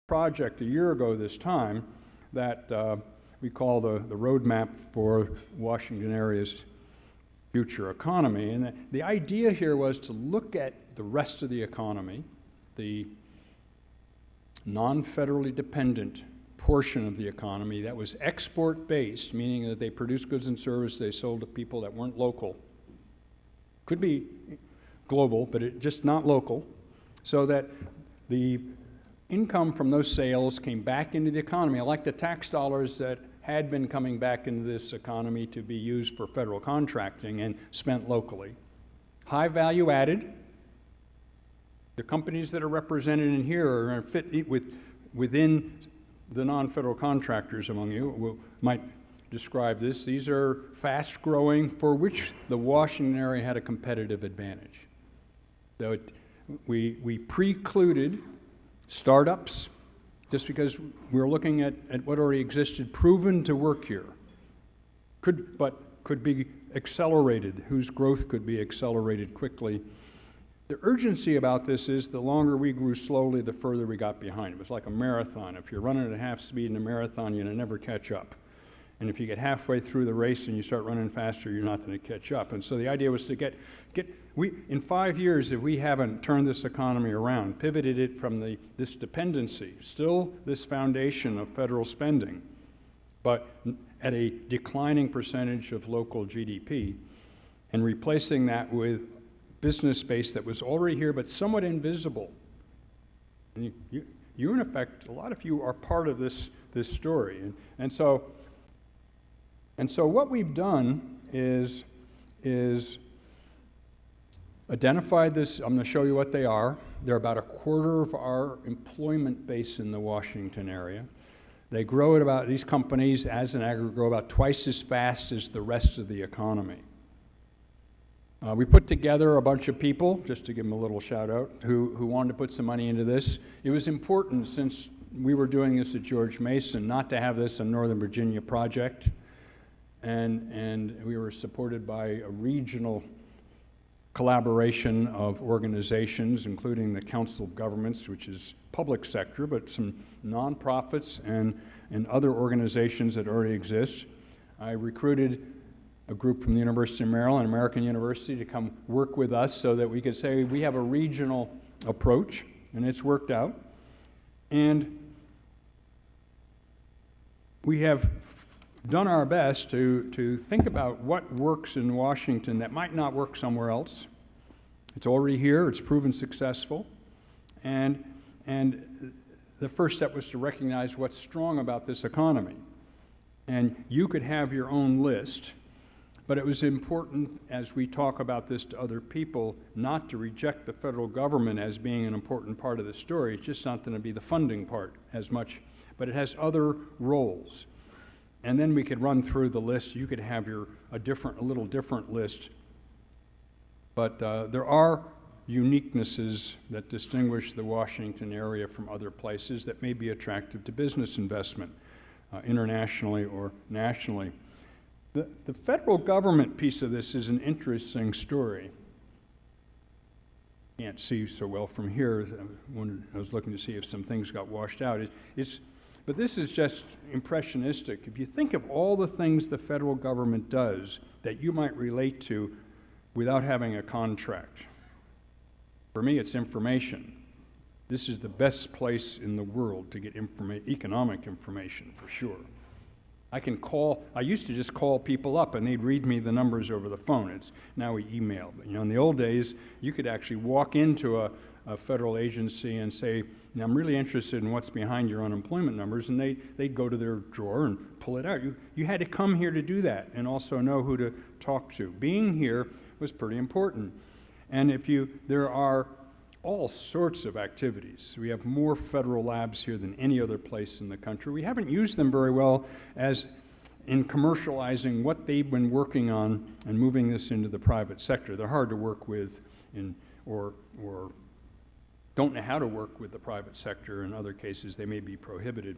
project a year ago this time that we call the roadmap for Washington area's future economy. And the idea here was to look at the rest of the economy, the non-federally dependent portion of the economy that was export-based, meaning that they produced goods and services they sold to people that weren't local. Could be global, but just not local, so that the income from those sales came back into the economy, like the tax dollars that had been coming back into this economy to be used for federal contracting and spent locally. High value added. The companies that are represented in here are fit within the non-federal contractors among you might describe this. These are fast growing for which the Washington area had a competitive advantage. So we precluded startups just because we're looking at what already existed, proven to work here, but could be accelerated, whose growth could be accelerated quickly. The urgency about this is the longer we grew slowly, the further we got behind. It was like a marathon. If you're running at half speed in a marathon, you're going to never catch up. And if you get halfway through the race and you start running faster, you're not going to catch up. And so the idea was to in 5 years, if we haven't turned this economy around, pivoted it from this dependency, still this foundation of federal spending, but at a declining percentage of local GDP, and replacing that with business space that was already here but somewhat invisible. And you in effect, a lot of you are part of this story. And so what we've done is identified this. I'm going to show you what they are. They're about a quarter of our employment base in the Washington area. They grow at about, these companies as an aggregate grow about twice as fast as the rest of the economy. We put together a bunch of people, just to give them a little shout out, who wanted to put some money into this. It was important, since we were doing this at George Mason, not to have this a Northern Virginia project. And we were supported by a regional collaboration of organizations, including the Council of Governments, which is public sector, but some nonprofits and other organizations that already exist. I recruited a group from the University of Maryland, American University, to come work with us so that we could say we have a regional approach, and it's worked out. And we have done our best to think about what works in Washington that might not work somewhere else. It's already here, it's proven successful, and the first step was to recognize what's strong about this economy. And you could have your own list, but it was important, as we talk about this to other people, not to reject the federal government as being an important part of the story. It's just not going to be the funding part as much, but it has other roles. And then we could run through the list. You could have a little different list. But there are uniquenesses that distinguish the Washington area from other places that may be attractive to business investment, internationally or nationally. The federal government piece of this is an interesting story. Can't see so well from here. I was looking to see if some things got washed out. But this is just impressionistic. If you think of all the things the federal government does that you might relate to without having a contract, for me it's information. This is the best place in the world to get economic information, for sure. I used to just call people up and they'd read me the numbers over the phone. Now we email. But, in the old days, you could actually walk into a federal agency and say, now I'm really interested in what's behind your unemployment numbers, and they'd go to their drawer and pull it out. You had to come here to do that and also know who to talk to. Being here was pretty important. And there are all sorts of activities. We have more federal labs here than any other place in the country. We haven't used them very well as in commercializing what they've been working on and moving this into the private sector. They're hard to work with or don't know how to work with the private sector. In other cases, they may be prohibited.